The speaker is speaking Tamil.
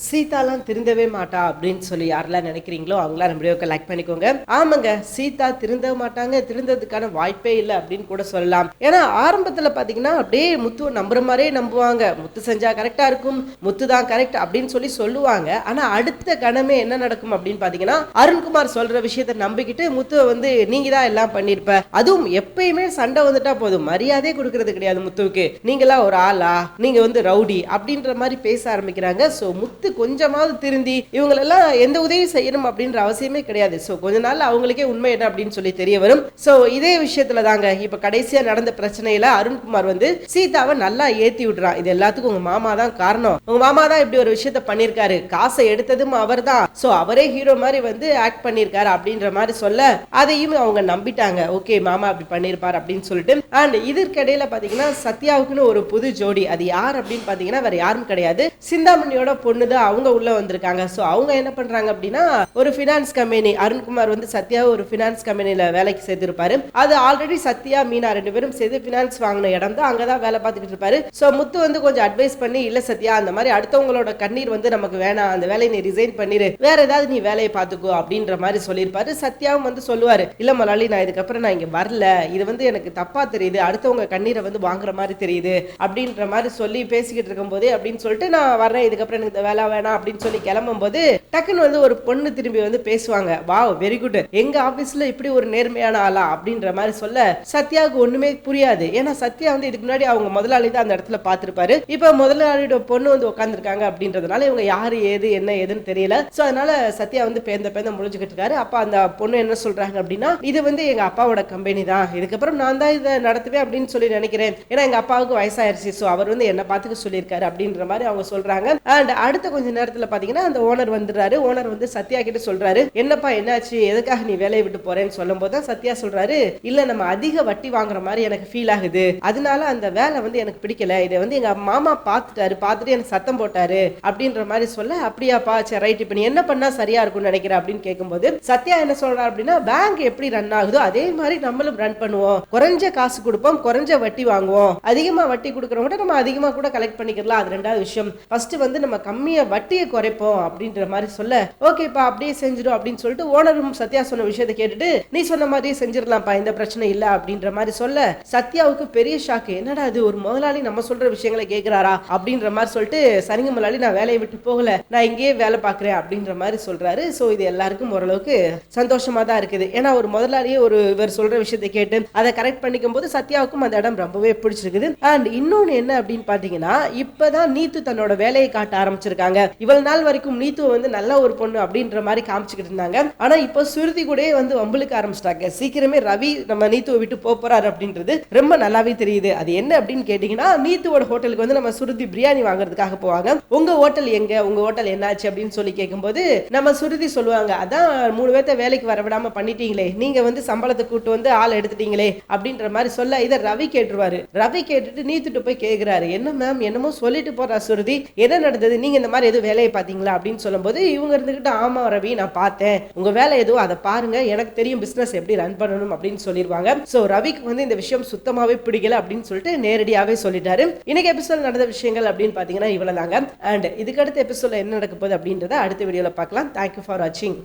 சீதாலாம் திருந்தவே மாட்டா அப்படின்னு சொல்லி யாரெல்லாம் நினைக்கிறீங்களோ அவங்களாம் நம்ம வீடியோக்கு லைக் பண்ணிக்கோங்க. ஆமாங்க, சீதா திருந்த மாட்டாங்க, திருந்ததுக்கான வாய்ப்பே இல்லை அப்படின்னு கூட சொல்லலாம். ஏன்னா ஆரம்பத்துல பாத்தீங்கன்னா அப்படியே முத்துவை நம்புற மாதிரியே நம்புவாங்க. முத்து செஞ்சா கரெக்டா இருக்கும், முத்து தான் கரெக்ட் அப்படின்னு சொல்லி சொல்லுவாங்க. ஆனா அடுத்த கணமே என்ன நடக்கும் அப்படின்னு பாத்தீங்கன்னா, அருண்குமார் சொல்ற விஷயத்த நம்பிக்கிட்டு முத்துவை வந்து நீங்க தான் எல்லாம் பண்ணிருப்ப, அதுவும் எப்பயுமே சண்டை வந்துட்டா போதும், மரியாதையே கொடுக்கறது கிடையாது முத்துவுக்கு, நீங்களா ஒரு ஆளா, நீங்க வந்து ரவுடி அப்படின்ற மாதிரி பேச ஆரம்பிக்கிறாங்க. சோ முத்து கொஞ்சமாவது திருந்தி இவங்களெல்லாம் எந்த உதவி செய்யணும் அப்படின்ற அவசியமே கிடையாது. சோ கொஞ்ச நாள் அவங்களுக்கே உண்மை என்ன அப்படின்னு சொல்லி தெரிய வரும். சோ இதே விஷயத்துல தாங்க இப்ப கடைசியா நடந்த பிரச்சனையில அருண்குமார் வந்து சீதாவை நல்லா ஏத்தி விடுறான். இது எல்லாத்துக்கும் உங்க மாமா தான் காரணம், உங்க மாமா தான் இப்படி ஒரு விஷயத்த பண்ணிருக்காரு, காசை எடுத்ததும் அவர் தான், சோ அவரே ஹீரோ மாதிரி வந்து ஆக்ட் பண்ணிருக்காரு அப்படின்ற மாதிரி சொல்ல அதையும் அவங்க நம்பிட்டாங்க. ஓகே, மாமா அப்படி பண்ணிருப்பார் அப்படின்னு சொல்லிட்டு. அண்ட் இதற்கிடையில பாத்தீங்கன்னா சத்யாவுக்குன்னு ஒரு புது ஜோடி, அது யார் அப்படின்னு பாத்தீங்கன்னா வேற யாரும் கிடையாது, சிந்தாமணியோட பொண்ணுதான். அவங்க உள்ள வந்திருக்காங்க. சோ அவங்க என்ன பண்றாங்க அப்படின்னா, ஒரு ஃபினான்ஸ் கம்பெனி, அருண்குமார் வந்து சத்யாவை ஒரு ஃபினான்ஸ் கம்பெனில வேலைக்கு சேர்த்திருப்பாரு. அது ஆல்ரெடி சத்யா மீனா ரெண்டு பேரும் சேர்த்து ஃபினான்ஸ் வாங்கின இடம் தான், அங்கதான் வேலை பார்த்துட்டு இருப்பாரு. சோ முத்து வந்து கொஞ்சம் அட்வைஸ் பண்ணி, இல்ல சத்யா அந்த மாதிரி அடுத்தவங்களோட கண்ணீர் வந்து நமக்கு வேணாம், அந்த வேலையை நீ ரிசைன் பண்ணிரு, வேற ஏதாவது நீ வேலையை பார்த்துக்கோ அப்படின்ற மாதிரி சொல்லியிருப்பாரு. சத்யாவும் வந்து சொல்லுவாரு, இல்ல மலாலி நான் இதுக்கப்புறம் நான் இங்க வரல, இது வந்து எனக்கு தப்பா தெரியுது, அடுத்தவங்க கண்ணீரை வந்து வாங்குற மாதிரி தெரியுது அப்படின்ற மாதிரி சொல்லி பேசிக்கிட்டு இருக்கும் போதே அப்படின்னு சொல்லிட்டு நான் வர்றேன், இதுக்கப்புறம் எனக்கு இந்த வேலை வேணாம் அப்படின்னு சொல்லி கிளம்பும் போது டக்குன்னு வந்து ஒரு பொண்ணு திரும்பி வந்து பேசுவாங்க, வாவ் வெரி குட், எங்க ஆபீஸ்ல இப்படி ஒரு நேர்மையான ஆளா அப்படின்ற மாதிரி சொல்ல சத்யாவுக்கு ஒண்ணுமே புரியாது. ஏன்னா சத்யா வந்து இதுக்கு முன்னாடி அவங்க முதலாளி தான் அந்த இடத்துல பார்த்திருப்பாரு. இப்ப முதலாளியோட பொண்ணு வந்து உட்காந்துருக்காங்க அப்படின்றதுனால இவங்க யாரு ஏது என்ன ஏதுன்னு தெரியல. சோ அதனால சத்யா வந்து பேந்த முடிஞ்சுக்கிட்டு இருக்காரு. அப்ப அந்த பொண்ணு என்ன சொல்றாங்க அப்படின்னா, இது வந்து எங்க அப்பாவோட கம்பெனி தான், இதுக்கப்புறம் நான் தான் இதை நடத்துவேன் அப்படின்னு சொல்லி நினைக்கிறேன், ஏன்னா எங்க அப்பாவுக்கு வயசாயிருச்சு, சோ அவர் வந்து என்ன பார்த்துக்க சொல்லியிருக்காரு அப்படின்ற மாதிரி அவங்க சொல்றாங்க. அண்ட் அடுத்த கொஞ்ச நேரத்துல பாத்தீங்கன்னா அந்த ஓனர் வந்துடுறாரு. ஓனர் வந்து சத்யா கிட்ட சொல்றாரு, என்னப்பா என்னாச்சு, எதுக்காக நீ வேலையை விட்டு போறேன்னு சொல்லும் போது சத்யா சொல்றாரு, இல்ல நம்ம அதிக வட்டி வாங்குற மாதிரி எனக்கு ஃபீல் ஆகுது, அதனால அந்த வேலை வந்து எனக்கு பிடிக்கல, இதை வந்து எங்க மாமா பார்த்துட்டு எனக்கு சத்தம் போட்டாரு அப்படின்ற மாதிரி சொல்ல, அப்படியாப்பா சரி ரைட், இப்ப நீ என்ன பண்ணா சரியா இருக்கும்னு நினைக்கிற அப்படின்னு கேட்கும்போது சத்யா என்ன சொல்றாரு அப்படின்னா, பேங்க் எப்படி ரன் ஆகுதோ அதே மாதிரி நம்மளும் ரன் பண்ணுவோம், குறைஞ்ச காசு கொடுப்போம், குறைஞ்ச வட்டி வாங்குவோம், அதிகமா வட்டி கொடுக்கறவங்க நம்ம அதிகமா கூட கலெக்ட் பண்ணிக்கலாம், அது ரெண்டாவது விஷயம், ஃபர்ஸ்ட் வந்து நம்ம கம்மியா வட்டியை குறைப்போம் அப்படின்ற மாதிரி சொல்ல, ஓகேப்பா அப்படியே செஞ்சிடும் அப்படின்னு சொல்லிட்டு ஓனரும் சத்யா சொன்ன விஷயத்தை கேட்டுட்டு, நீ சொன்ன மாதிரியே செஞ்சிடலாம்ப்பா, இந்த பிரச்சனை இல்ல அப்படின்ற மாதிரி சொல்ல சத்யாவுக்கு பெரிய ஷாக்கு, என்னடா அது ஒரு முதலாளி நம்ம சொல்ற விஷயங்களை கேட்கிறாரா அப்படின்ற மாதிரி சொல்லிட்டு, சரிங்க முதலாளி நான் வேலையை விட்டு போகல, நான் இங்கேயே வேலை பார்க்கிறேன் அப்படின்ற மாதிரி சொல்றாரு. சோ இது எல்லாருக்கும் ஓரளவுக்கு சந்தோஷமா தான் இருக்குது. ஏன்னா ஒரு முதலாளியே ஒரு இவர் சொல்ற விஷயத்தை கேட்டு அதை கரெக்ட் பண்ணிக்கும் போது சத்யாவுக்கும் அந்த இடம் ரொம்பவே பிடிச்சிருக்குது. அண்ட் இன்னொன்னு என்ன அப்படின்னு பாத்தீங்கன்னா, இப்பதான் நீத்து தன்னோட வேலையை காட்ட ஆரம்பிச்சிருக்காங்க. இவ்வளவு நாள் வரைக்கும் நீத்து வந்து நல்ல ஒரு பொண்ணு அப்படின்ற மாதிரி காமிச்சுக்கிட்டு இருந்தாங்க. ஆனா இப்போ சுருதி கூட வந்து வம்புலுக்கு ஆரம்பிச்சிட்டாங்க. சீக்கிரமே ரவி நம்ம நீத்துவை விட்டு போறாரு அப்படின்றது ரொம்ப நல்லாவே தெரியுது. அது என்ன அப்படின்னு கேட்டீங்கன்னா, நீத்துவோட ஹோட்டலுக்கு வந்து நம்ம சுருதி பிரியாணி வாங்குறதுக்காக போவாங்க. உங்க ஹோட்டல் எங்க, உங்க ஹோட்டல் என்னாச்சு அப்படின்னு சொல்லி கேட்கும்போது நம்ம சுருதி சொல்லுவாங்க, அதான் 3 பேர்த்த வேலைக்கு வர விடாம பண்ணிட்டீங்களே, நீங்க வந்து சம்பளத்தை கூட்டு வந்து ஆள் எடுத்துட்டீங்களே அப்படின்ற மாதிரி சொல்ல, இதை ரவி கேட்டுருவாரு. ரவி கேட்டுட்டு நீத்துட்டு போய் கேட்கிறாரு, என்ன மேம் என்னமோ சொல்லிட்டு போறா சுருதி, என்ன நடந்தது, நீங்க இந்த மாதிரி எதுவும் வேலையை பாத்தீங்களா அப்படின்னு சொல்லும்போது இவங்க இருந்துகிட்டு, ஆமா ரவி நான் பார்த்தேன், உங்க வேலை எதுவும் அதை பாருங்க, எனக்கு தெரியும் பிசினஸ் எப்படி ரன் பண்ணணும் அப்படின்னு சொல்லிடுவாங்க. சோ ரவிக்கு வந்து இந்த விஷயம் சுத்தமாவே பிடிக்கல அப்படின்னு சொல்லிட்டு நேரடியாவே சொல்லிட்டாரு. இன்னைக்கு எபிசோட் நடந்த விஷயங்கள் அப்படின்னு பாத்தீங்கன்னா இவ்வளவுதாங்க. அண்ட் இதுக்கு அடுத்த எபிசோட்ல என்ன நடக்க போகுது அப்படின்றத அடுத்த வீடியோல பார்க்கலாம். தேங்க்யூ ஃபார் வாட்சிங்.